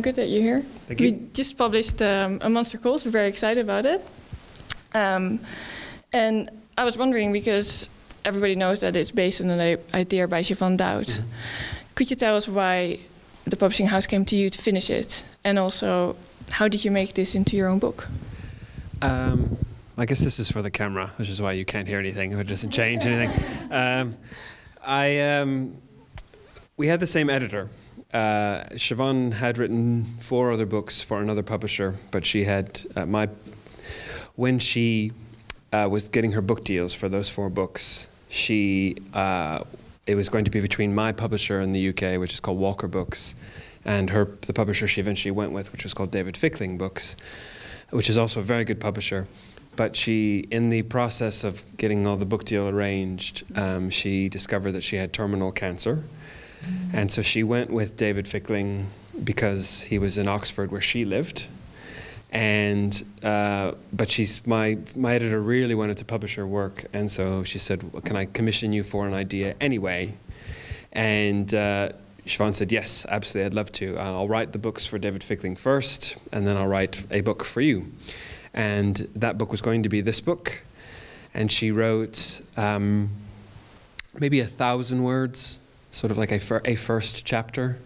Good that you're here. Thank you. We just published a monster call, so we're very excited about it. And I was wondering, because everybody knows that it's based on an idea by Siobhan Dowd. Mm-hmm. Could you tell us why the publishing house came to you to finish it? And also, how did you make this into your own book? I guess this is for the camera, which is why you can't hear anything. It doesn't change anything. We had the same editor. Siobhan had written 4 other books for another publisher, but she had when she was getting her book deals for those 4 books, it was going to be between my publisher in the UK, which is called Walker Books, and the publisher she eventually went with, which was called David Fickling Books, which is also a very good publisher. But she, in the process of getting all the book deal arranged, she discovered that she had terminal cancer. And so she went with David Fickling because he was in Oxford where she lived. And but my editor really wanted to publish her work, and so she said, well, can I commission you for an idea anyway? And Siobhan said, yes, absolutely, I'd love to. I'll write the books for David Fickling first, and then I'll write a book for you. And that book was going to be this book. And she wrote maybe 1,000 words, sort of like a first chapter.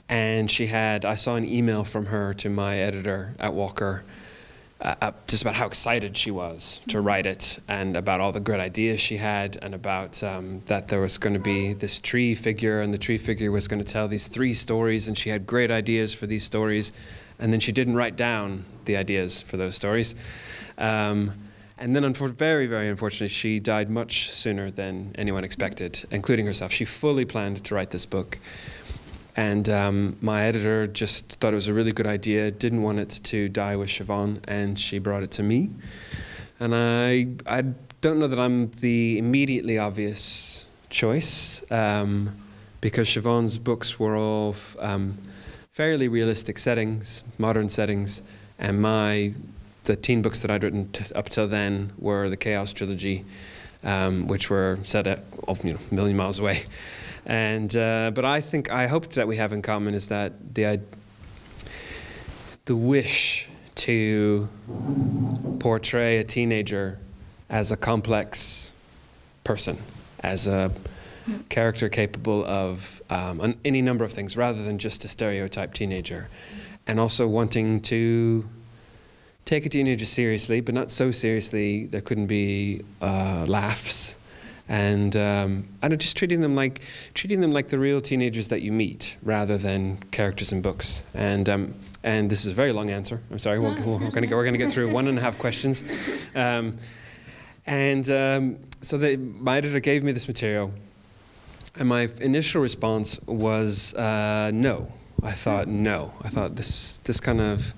And I saw an email from her to my editor at Walker, just about how excited she was to write it, and about all the great ideas she had, and about that there was going to be this tree figure, and the tree figure was going to tell these 3 stories, and she had great ideas for these stories. And then she didn't write down the ideas for those stories. And then, very, very unfortunately, she died much sooner than anyone expected, including herself. She fully planned to write this book. And my editor just thought it was a really good idea, didn't want it to die with Siobhan, and she brought it to me. And I don't know that I'm the immediately obvious choice, because Siobhan's books were all fairly realistic settings, modern settings, and the teen books that I'd written up till then were the Chaos trilogy, which were set at a million miles away. And but I hoped that we have in common is that the wish to portray a teenager as a complex person, as a character capable of any number of things, rather than just a stereotype teenager, and also wanting to take a teenager seriously, but not so seriously there couldn't be laughs, and just treating them like the real teenagers that you meet, rather than characters in books. And this is a very long answer. I'm sorry. We're going to get through 1.5 questions. So my editor gave me this material. And my initial response was no. I thought this kind of,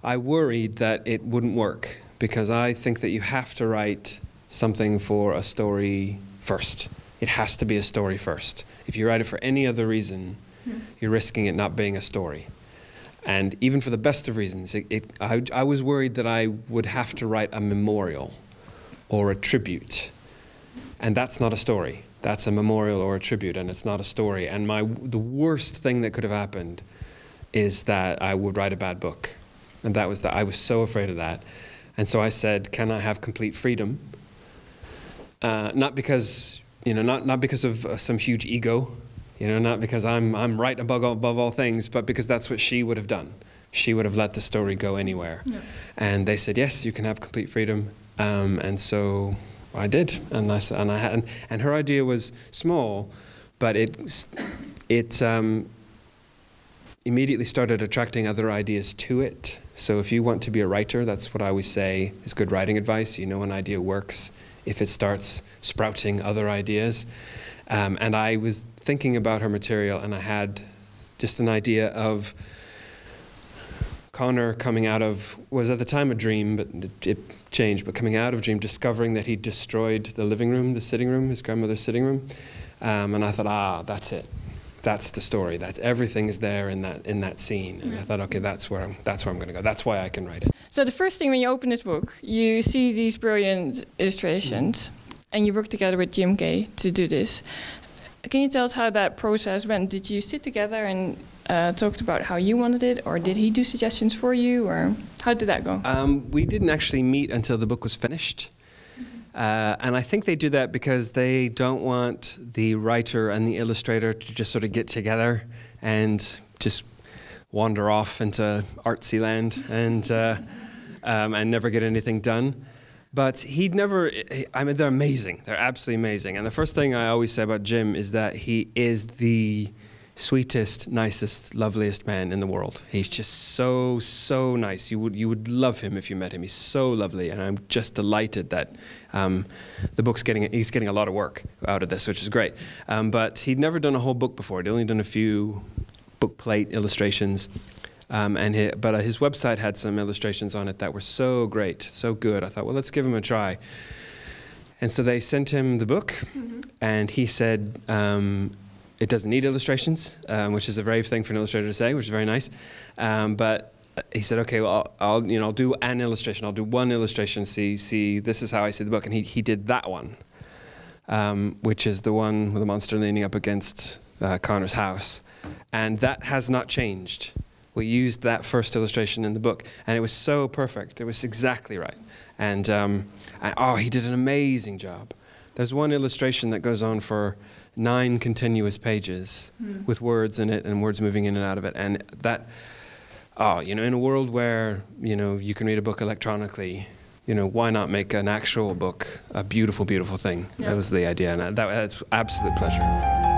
I worried that it wouldn't work, because I think that you have to write something for a story first. It has to be a story first. If you write it for any other reason, you're risking it not being a story. And even for the best of reasons, I was worried that I would have to write a memorial or a tribute. And that's not a story. That's a memorial or a tribute, and it's not a story. And the worst thing that could have happened is that I would write a bad book. And I was so afraid of that. And so I said, can I have complete freedom? Not because, not because of some huge ego, not because I'm right above all things, but because that's what she would have done. She would have let the story go anywhere. Yeah. And they said, yes, you can have complete freedom. And so I did, and her idea was small, but it immediately started attracting other ideas to it. So if you want to be a writer, that's what I always say is good writing advice. You know an idea works if it starts sprouting other ideas. And I was thinking about her material, and I had just an idea of Connor coming out of, was at the time a dream, but it changed, but coming out of dream, discovering that he destroyed the living room, the sitting room, his grandmother's sitting room. And I thought, that's it. That's the story. That's everything is there in that scene. And I thought, okay, that's where I'm going to go. That's why I can write it. So the first thing when you open this book, you see these brilliant illustrations, and you work together with Jim Kay to do this. Can you tell us how that process went? Did you sit together and talked about how you wanted it, or did he do suggestions for you, or how did that go? We didn't actually meet until the book was finished. And I think they do that because they don't want the writer and the illustrator to just sort of get together and just wander off into artsy land and never get anything done. But he'd never, I mean, they're amazing. They're absolutely amazing. And the first thing I always say about Jim is that he is the sweetest, nicest, loveliest man in the world. He's just so, so nice. You would love him if you met him. He's so lovely, and I'm just delighted that the book's he's getting a lot of work out of this, which is great. But he'd never done a whole book before. He'd only done a few book plate illustrations, but his website had some illustrations on it that were so great, so good. I thought, well, let's give him a try. And so they sent him the book, and he said, it doesn't need illustrations, which is a brave thing for an illustrator to say, which is very nice. But he said, okay, well, I'll do an illustration. I'll do one illustration. See, this is how I see the book. And he did that one, which is the one with the monster leaning up against Connor's house, and that has not changed. We used that first illustration in the book, and it was so perfect. It was exactly right, and he did an amazing job. There's one illustration that goes on for 9 continuous pages with words in it and words moving in and out of it. And that, in a world where, you can read a book electronically, why not make an actual book a beautiful, beautiful thing? Yeah. That was the idea, and that's absolute pleasure.